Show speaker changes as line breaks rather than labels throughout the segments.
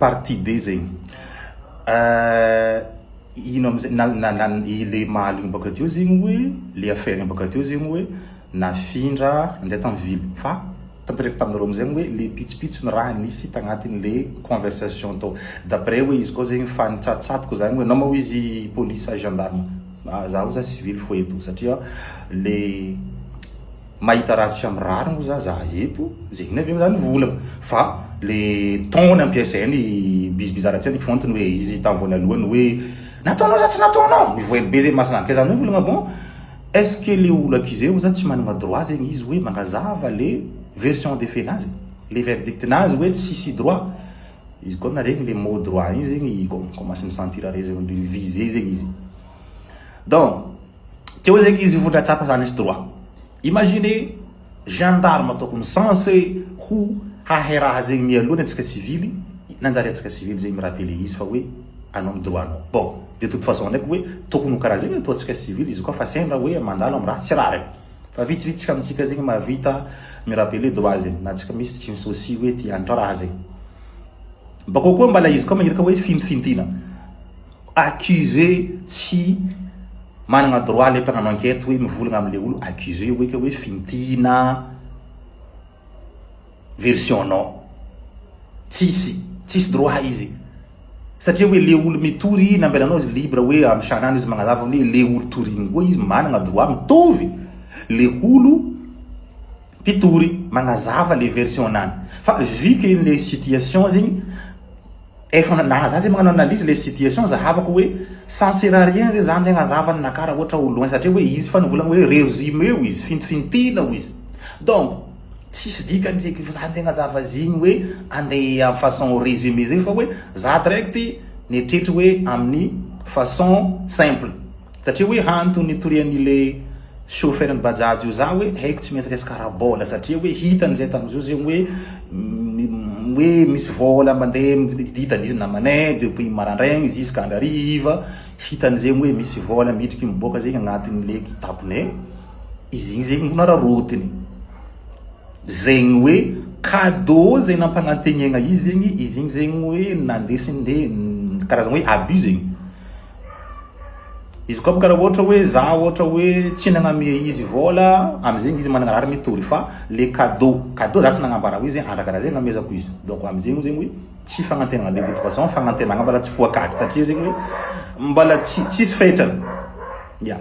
partie D zegny ino le mahaligny baka teo zegny hoe le affaire baka teo zegny hoe nafindra andeha tamy vily fa tantareko taminareo amizay hoe le pitsopitso ny raha nisy tagnatin'ny le conversation tao d'après hoe izy koa zegny fanitsatsatiko zany hoe nama izy police gendarme zaho za civil fo eto satria le mahita raha tsy amrariny za eto zegny avy zany volagna fa le ton ampiasainy bizibizara tsy fontony hoe izy tamvony alohany hoe nataonao za tsy nataonao mivoely be zegny masina ke zany hoe volagna bon est-ce que le olo accusé za tsy managna droit zegny izy hoe magazava le version des faits nazy le verdict nazy hoe tsisy droit izy koa naregny le mot droit igny zegny commence sentir aré zegny visé zegny izy donc teo zegny izy vondratsapa zany izy droit imaginez gendarme tokony censé ho haheraha zegny mialoha antsika civil nanjary antsika civil zegny mirapele izy fa hoe anao droit anao bon de toute façon ndraiky hoe tokony ho karaha zegny ataontsika civil izy koa fa sembra hoe mandalo amy raha tsy rary fa vitsivitsika amitsika zegny mavita mirapele droit zegny na tsika misy tsy misôsi hoe ty andra raha zegny bakao koa mbala izy koa mahiraka hoe fintifintina accusé tsy managna droit le mpagnano enquête hoe mivolagna amle olo accusé hoe ke hoe fintina version nao tsisy droit izy satria hoe le olo mitory nambelanao izy libre hoe amy chanany izy magnazava hoe le olo torigny koa izy managna droit mitovy le olo pitory magnazava le version nany fa vu que les situations zegny efa na za zegny magnano analyse les situations zahavako hoe sans sert à rien zegny zany tegna zavany nakara ohatra olo satria hoe izy fa nivolagna hoe résumé io izy fintifintina io izy donc tsisy dikany zegny fa zany tegna zava zigny hoe andeha amy façon résumé zegny fa hoe za direct netretry hoe amin'ny façon simple satria hoe antony torian'ile chauffeur ny bajaj io za hoe haiko tsy maintsy resaka rabola satria hoe hitany zay tamizio zegny hoe misy vola mandeha hitany izy namanay depuis marandraigny izy iskandariva hitany zegny hoe misy vola midriky miboaka zegny agnatin'le kitapone izy igny zegny nararotiny zegny hoe cadeau zegny nampanantegnegna izy igny zegny hoe nandesiny de karazana hoe abus zegny izy koa karaha ohatra hoe za ohatra hoe tsy nagnamia izy vola amizegny izy managna raha mitory fa le cadeau za tsy nagnambara izy andrakaraha zegny namezako izy donc amizegny zegny hoe tsy fagnantenagna de toute façon fagnantenagna mbala tsy poakaty satria zegny hoe mbala tsisy fetrany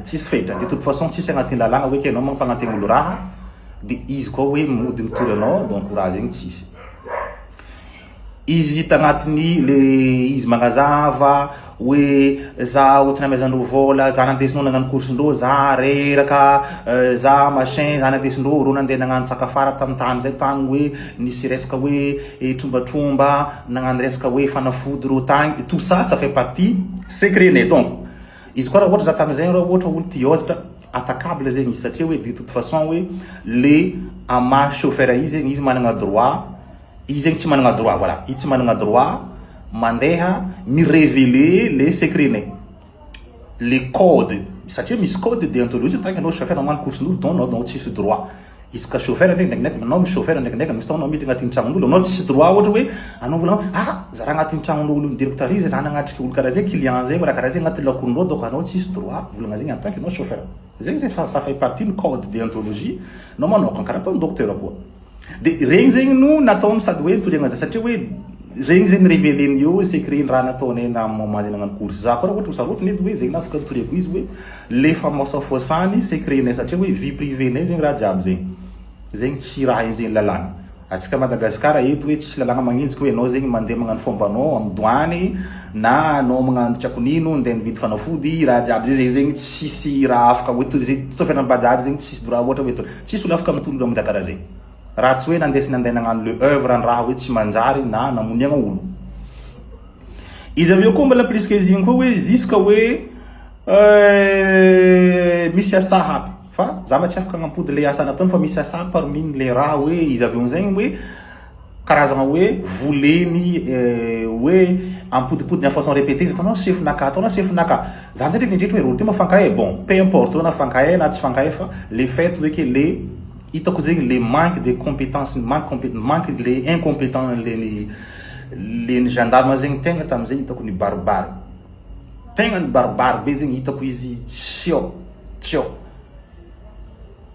tsisy fetrany de toute façon tsisy agnatin'ny lalagna hoe ke anao magnampagnantegna olo raha de izy koa hoe mody mitory anao donc raha zegny tsisy izy hita agnatiny le izy magnazava hoe za ohatsy namezandreo vola za nandesinao nagnano coursindreo za reraka za machin za nandesindreo ro nandeha nagnano tsakafara tamy tany zay tany hoe nisy resaka hoe trombatromba nagnano resaka hoe fanafody ro tany tout ça ça fait partie secret donc izy koa raha ohatra za tamizay raha ohatra olo tiozatra attaquable zegny izy satria hoe de toute façon hoe le ama chauffeur izy zegny izy managna droit izy zegny tsy managna droit voilà izy tsy managna droit mandeha mi révéler les secrets les codes satria misy code déontologie tant que anao chauffeur namano coursin'olo donc anao tsisy droit izy ka chauffeur ndraikindraiky anao mi chauffeur ndraikindraiky misy anao miditra agnatin'ny tragnon'olo anao tsisy droit ohatra hoe anao volagna za raha agnatin'ny tragnon'olo directeur izy za nagnatriky olo karaha zegny client zegny raha karaha zegny agnatin'ny lakoronao donc anao tsisy droit volagna zegny en tant que anao chauffeur zegny zegny ça fait partie ny code déontologie anao manokana karaha ataony docteur koa de regny zegny no natao sady hoe nitoriagna za satria hoe regny zegny révéleny io secret raha nataony na moment zegny nagnano course za koa raha ohatra hosarotiny edy hoe zegny na afaka nitoriako izy hoe le famosafosany secret nay satria hoe vie privée nay zegny raha jiaby zegny tsy raha iny zegny lalàna atsika Madagasikara eto hoe tsisy lalàna magnenjiky hoe anao zegny mandeha magnano fombanao amy douane na anao magnano tsakonino ndeha nividy fanafody raha jiaby zay zegny tsisy raha afaka hoe tory sauf na bajaj zegny tsisy droit ohatra hoe tsisy olo afaka mitondra amy karaha zegny raha tsy hoe nandesy nandeha nagnano le œuvre ny raha hoe tsy manjary na namoniagna olo izy aveo koa mbala plus que izy igny koa hoe jusque hoe misy asa haby fa za mba tsy afaka agnampody le asa nataony fa misy asa parmi le raha hoe izy aveo zegny hoe karazagna hoe voleny hoe ampodipody en façon répétée izy atanao sefinaka ataonao sefinaka za ndraiky nindritra hoe rolo ty mafankahay bon peu importe na fankahay na tsy fankahay fa le fait hoe ke le hitako zegny le manque de compétences manque les incompétents le gendarme zegny tegna tam'zegny hitako ny baribary, tegna ny baribary be zegny hitako izy tsio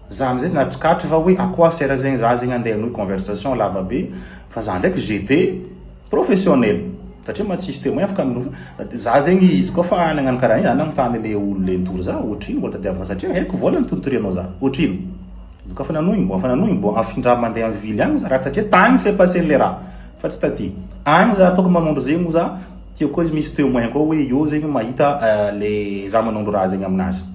za amizay natsikatry fa hoe akoa sera zegny za zegny andeha noy conversation lava be fa za ndraiky j'étais professionnel satria ma tsisy témoin afaka za zegny izy koa fa nagnano karaha igny anagnontany le olo le nitory za ohatrino vola tadiavana satria haiko vola nitoritorianao za ohatrino izy koa fa nanogny bo afindra mandeha amin'ny ville agny za raha satria tagny c'est passé le raha fa tsy taty agny za ataoko manondro zegny mo za tiako koa izy misy témoin koa hoe io zegny mahita le za manondro raha zegny aminazy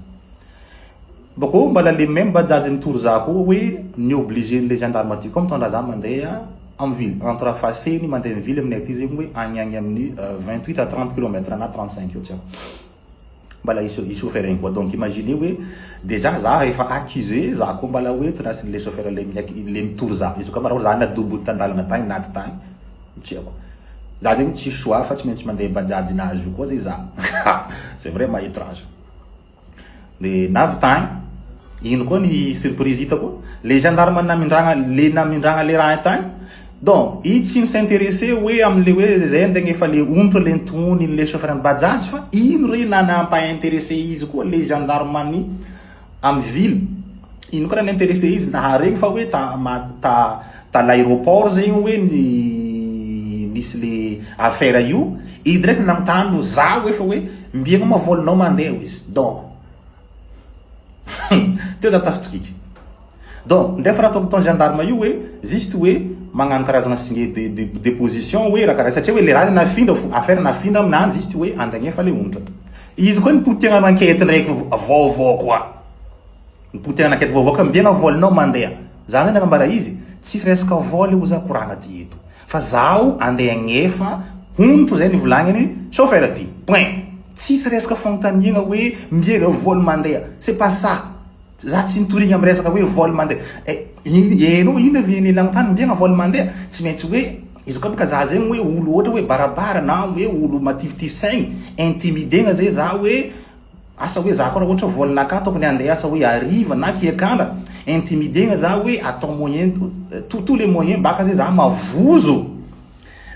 bako mbala le même bajaji nitory za koa hoe ni obligé le gendarme ty koa mitondra za mandeha en ville entre Faseny mandeha ville aminay aty zegny hoe agny amin'ny 28 à 30 km na 35 io tiako mbala i chauffeur igny koa donc imaginez hoe déjà za efa accusé za koa mbala hoe tonasy le chauffeur le mitory za izy koa mbala za nadobo tandalagna tagny naty tagny tiako za zegny tsy choix fa tsy maintsy mandeha bajaji nazy io koa zay za c'est vraiment étrange de navy tagny ino koa ny surprise hitako le gendarme namindragna le raha tagny donc i tsy s'intéressé hoe amle hoe zay ndegny efa le ontro le ntony le chauffeur bajaji fa ino re nanampa intéressé izy koa le gendarme any amy ville ino koa intéressé izy naharegny fa hoe ta l'aéroport zegny hoe nisy le affaire io i direct namtano za hoe fa hoe mbiagna ma volinao mandeha izy donc teo za tafitokiky donc ndefa raha ataoko ton gendarme io hoe juste hoe magnano karazana signé de déposition hoe raha karaha satria hoe le raha nafindra affaire nafindra aminany juste hoe andagnefa le ontra izy koa nipotiagna enquête ndraiky vaovao koa nipotiagna enquête vaovao ka mbiagna volinao mandeha za hoe nagnambara izy tsisy resaka voly ho za koragna ty eto fa zaho andeha agnefa ontro zay nivolagniny chauffeur ty point tsisy resaka fanontaniagna hoe mbiagna voly mandeha c'est pas ça za tsy nitorigny amy resaka hoe voly mandeha eno ino avy nagnotany mbiagna voly mandeha tsy maintsy hoe izy koa baka za zegny hoe olo ohatra hoe barabara na hoe olo matifitify saigny intimidegna zay za hoe asa hoe za koa raha ohatra volinaka tokony andeha asa hoe ariva na kiakandra intimidegna za hoe atao moyen tous les moyens baka zay za mavozo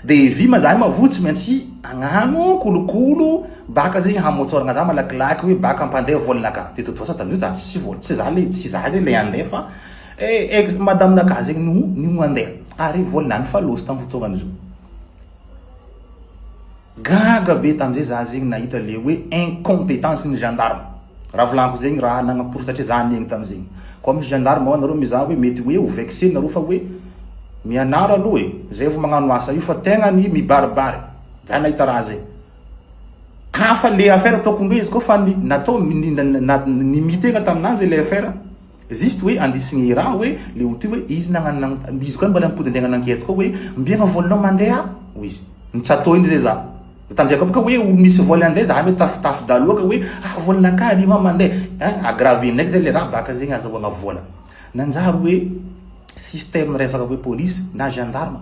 de vima za mavozo tsy maintsy agnano kolokolo baka zegny hamotsoragna za malakilaky hoe baka ampandeha volinaka de toto sa tanio za tsy voly tsy za zay le andeha fa madame naka zegny no andeha ary volinany fa losy tamy fotoagnany izo gaga be tamizay za zegny nahita le hoe incompétence ny gendarme raha volaniko zegny raha nagnaporo satria za negny tamizegny koa misy gendarme ao nareo mizaha hoe mety hoe ho vexé nareo fa hoe mianara aloha zay vo magnano asa io fa tegna ny mibaribary za nahita raha zay hafa le affaire ataokondro izy koa fa natao nimitegna taminazy le affaire juste hoe andisigny raha hoe le olo ty hoe izy nagnano izy koa mbala mipody antegna nankiety koa hoe mbiagna volinao mandeha izy nitsatao iny zay za tamizay koa baka hoe olo misy voly andeha za me tafitafy daloaka hoe volinaka ariva mandeha aggravé ndraiky zay le raha baka zegny azahoagna vola nanjary hoe système resaka hoe police na gendarme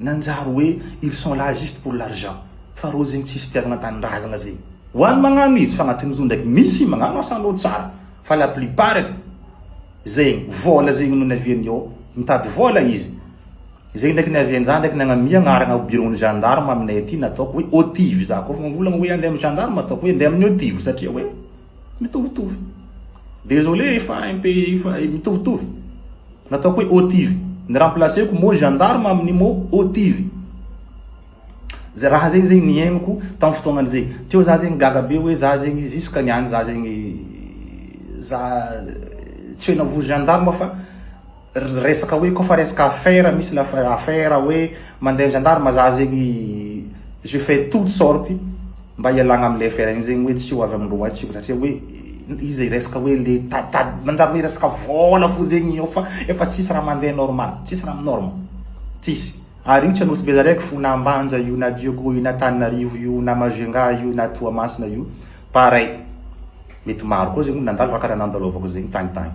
nanjary hoe ils sont là juste pour l'argent fa ro zegny tsisy tiagna tanindrazagna zegny hoany magnano izy fa agnatin'izo ndraiky misy magnano asanao tsara fa la plupart zegny vola zegny no naviany ao mitady vola izy zegny ndraiky navian'za ndraiky nagnamia agnaragna bureau-ny gendarme aminay aty nataoko hoe otive za koa fa mavolagna hoe andeha amy gendarme ataoko hoe andeha amin'ny otive satria hoe mitovitovy désolé fa mitovitovy nataoko hoe otive ny remplaceko mot gendarme amin'ny mot otive zay raha zegny zegny niaignako tamy fotoagnany zegny teo za zegny gaga be hoe za zegny jusque niany za zegny za tsy hoe navozo gendarme fa resaka hoe kofa resaka affaire misy affaire hoe mandeha gendarme za zegny je fais toutes sortes mba ialagna amle affaire igny zegny hoe tsy ho avy amindro atsiko satria hoe izy resaka hoe le manjary hoe resaka vola fo zegny io fa efa tsisy raha mandeha normal tsisy raha norme tsisy ary io tsy anosy be zaraiky fo na Ambanja io na Diogo io na Tananarivo io na Majunga io na Toamasina io pareil mety maro koa zegny nandalo raha karaha nandalovako zegny tagny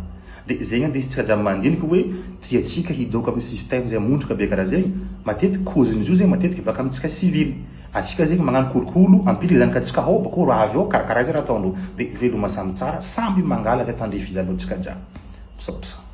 de zegny andesitsika jiaby mandiniky hoe tiatsika hidoko amy système zay montraka be karaha zegny matetiky cause-n'izy io zegny matetiky baka amitsika civil atsika zegny magnano kolokolo ampiliky zany ka tsika ao bako raha avy ao karaha zay raha ataondro de veloma samy tsara samby mangala zay tandrify zany atsika jiaby misaotra